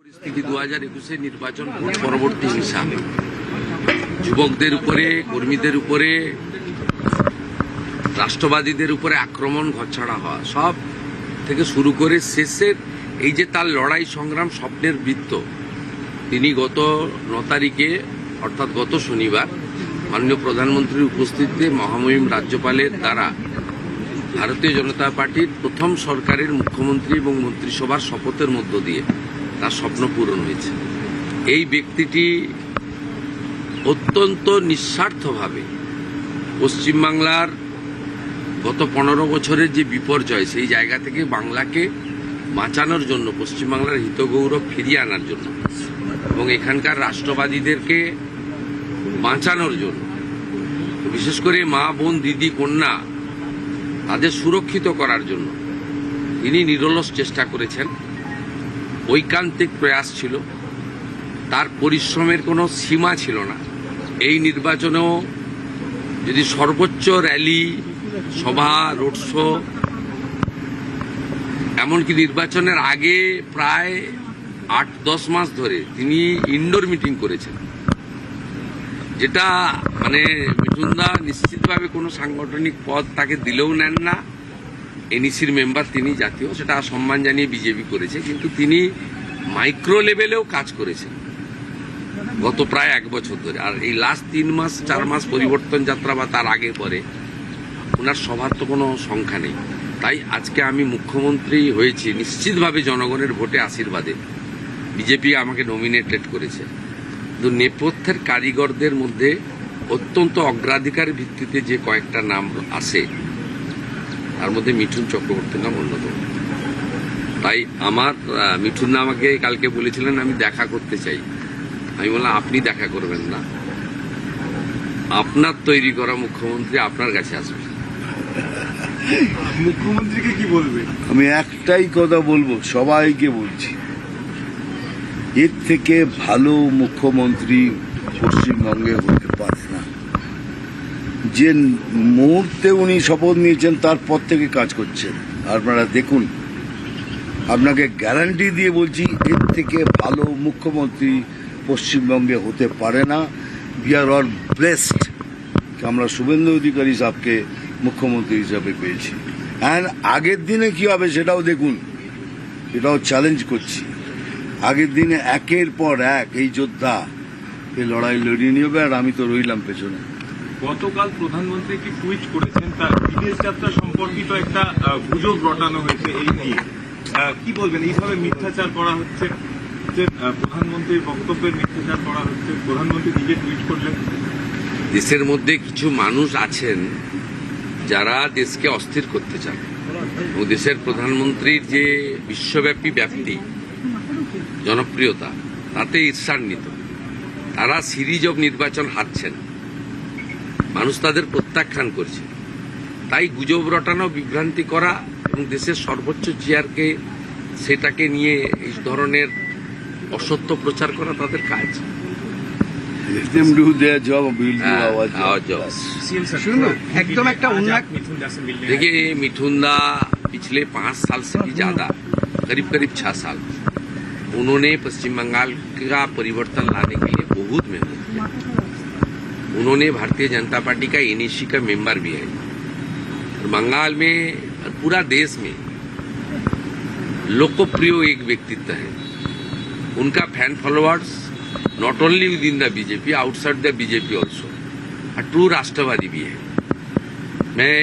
পরিস্থিতি 2021 নির্বাচন ভোট পরবর্তী হিংসা, যুবকদের উপরে, কর্মীদের উপরে, রাষ্ট্রবাদীদের উপরে আক্রমণ ঘরছাড়া হওয়া, সব থেকে শুরু করে শেষের এই যে তার লড়াই সংগ্রাম স্বপ্নের বৃত্ত। তিনি গত 9 তারিখে অর্থাৎ গত শনিবার মাননীয় প্রধানমন্ত্রীর উপস্থিতিতে মহামহিম রাজ্যপালের দ্বারা ভারতীয় জনতা পার্টির প্রথম সরকারের মুখ্যমন্ত্রী এবং মন্ত্রিসভার শপথের মধ্য দিয়ে তার স্বপ্ন পূরণ হয়েছে। এই ব্যক্তিটি অত্যন্ত নিঃস্বার্থভাবে পশ্চিমবাংলার গত 15 বছরের যে বিপর্যয়, সেই জায়গা থেকে বাংলাকে বাঁচানোর জন্য, পশ্চিমবাংলার হিতগৌরব ফিরিয়ে আনার জন্য এবং এখানকার রাষ্ট্রবাদীদেরকে বাঁচানোর জন্য, বিশেষ করে মা, বোন, দিদি, কন্যা তাদের সুরক্ষিত করার জন্য তিনি নিরলস চেষ্টা করেছেন। ঐকান্তিক প্রয়াস ছিল, তার পরিশ্রমের কোনো সীমা ছিল না। এই নির্বাচনেও যদি সর্বোচ্চ র্যালি, সভা, রোড শো, এমনকি নির্বাচনের আগে প্রায় 8-10 মাস ধরে তিনি ইনডোর মিটিং করেছেন, যেটা মানে মিঠুনদা নিশ্চিতভাবে কোনো সাংগঠনিক পদ তাকে দিলেও নেন না। এনইসির মেম্বার তিনি, জাতীয়, সেটা সম্মান জানিয়ে বিজেপি করেছে, কিন্তু তিনি মাইক্রো লেভেলেও কাজ করেছেন গত প্রায় 1 বছর ধরে। আর এই লাস্ট 3-4 মাস পরিবর্তন যাত্রা বা তার আগে পরে ওনার সভার তো কোনো সংখ্যা নেই। তাই আজকে আমি মুখ্যমন্ত্রী হয়েছি নিশ্চিতভাবে জনগণের ভোটে আশীর্বাদে। বিজেপি আমাকে নমিনেটেড করেছে, কিন্তু নেপথ্যের কারিগরদের মধ্যে অত্যন্ত অগ্রাধিকার ভিত্তিতে যে কয়েকটা নাম আসে, তার মধ্যে মিঠুন চক্রবর্তীর নাম অন্যতম। তাই আমার মিঠুন আমাকে কালকে বলেছিলেন আমি দেখা করতে চাই। আমি বললাম আপনি দেখা করবেন না, আপনার তৈরি করা মুখ্যমন্ত্রী আপনার কাছে আসবে। মুখ্যমন্ত্রীকে কি বলবে? আমি একটাই কথা বলবো, সবাইকে বলছি, এর থেকে ভালো মুখ্যমন্ত্রী পশ্চিমবঙ্গে হতে পারে না। যে মুহূর্তে উনি শপথ নিয়েছেন তারপর থেকে কাজ করছেন, আপনারা দেখুন। আপনাকে গ্যারান্টি দিয়ে বলছি, এর থেকে ভালো মুখ্যমন্ত্রী পশ্চিমবঙ্গে হতে পারে না। উই আর অল ব্লেসড, আমরা শুভেন্দু অধিকারী সাহেবকে মুখ্যমন্ত্রী হিসাবে পেয়েছি। অ্যান্ড আগের দিনে কি হবে সেটাও দেখুন, এটাও চ্যালেঞ্জ করছি। আগের দিনে একের পর এক এই যোদ্ধা এই লড়াই লড়িয়ে নিয়ে, আর আমি তো রইলাম পেছনে। গতকাল প্রধানমন্ত্রী কি টুইট করেছেন, তার বিদেশ যাত্রা সম্পর্কিত একটা গুজব রটানো হয়েছে, এই নিয়ে কি বলবেন? এইভাবে মিথ্যাচার করা হচ্ছে, যে প্রধানমন্ত্রীর বক্তব্যের মিথ্যাচার করা হচ্ছে, প্রধানমন্ত্রী নিজে টুইট করলেন। দেশের মধ্যে কিছু মানুষ আছেন যারা দেশকে অস্থির করতে চান এবং দেশের প্রধানমন্ত্রীর যে বিশ্বব্যাপী ব্যাপ্তি, জনপ্রিয়তা, তাতে ঈর্ষান্বিত। তারা সিরিজ অব নির্বাচন হারছেন, মানুষ তাদের প্রত্যাখ্যান করছে। তাই গুজব রটানো, বিভ্রান্তি করা এবং দেশের সর্বোচ্চ চেয়ারকে সেটাকে নিয়ে এই ধরনের অসত্য প্রচার করা তাদের কাজ। एकदम एक देखिए, मिठुनदा पिछले 5 साल से भी ज्यादा, करीब 6 साल उन्होंने पश्चिम बंगाल का परिवर्तन लाने के लिए बहुत मेहनत किया। उन्होंने भारतीय जनता पार्टी का एनईसी का मेंबर भी है। और बंगाल में, पूरा देश में लोकप्रिय एक व्यक्तित्व है। उनका fan followers not only with in the BJP, outside the BJP also, और ट्रू राष्ट्रवादी भी है। मैं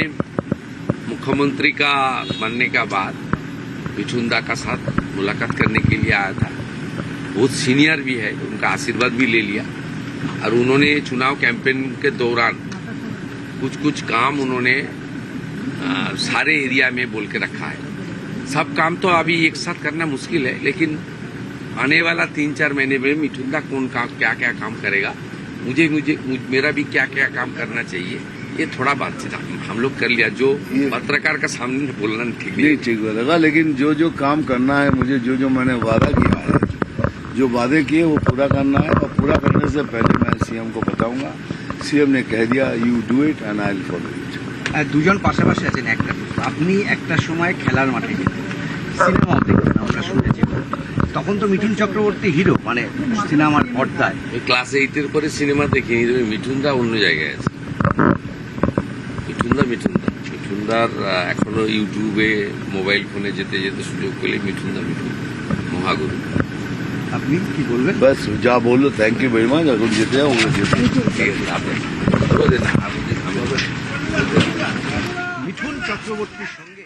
मुख्यमंत्री का बनने का बाद मिठुनदा का साथ मुलाकात करने के लिए आया था। बहुत सीनियर भी है, उनका आशीर्वाद भी ले लिया। और उन्होंने चुनाव कैंपेन के दौरान कुछ काम उन्होंने सारे एरिया में बोल के रखा है। सब काम तो अभी एक साथ करना मुश्किल है, लेकिन आने वाला 3-4 महीने में मिठुनदा कौन काम, क्या क्या काम करेगा, मेरा भी क्या क्या काम करना चाहिए, ये थोड़ा बातचीत हम लोग कर लिया। जो पत्रकार का सामने बोलना ठीक लगा, लेकिन जो काम करना है मुझे, जो मैंने वादा किया है, जो वादे किए वो पूरा करना है। और पूरा करने से पहले मैं सीएम को बताऊंगा। सीएम ने कह दिया you do it and I will follow it. দুজন পাশাপাশি আছেন, একটা আপনি একটা সময় খেলার মাঠে যেতেন, সিনেমাও দেখতেন, আমরা শুনেছি। তখন তো মিঠুন চক্রবর্তী হিরো, মানে সিনেমার পর্দায়। আমি ক্লাস 8-এর পরে সিনেমা দেখিনি, তবে মিঠুনদা অন্য জায়গায় আছে। মিঠুনদার এখনো ইউটিউবে মোবাইল ফোনে যেতে যেতে সুযোগ পেলে মিঠুন মহাগুরু। আপনি কি বলবেন? ব্যাস যা বললো, থ্যাংক ইউ ভেরি মাচ। এখন যেতে যাও, ওগুলো যেতে ঠিক আছে, আপনার মিঠুন চক্রবর্তীর সঙ্গে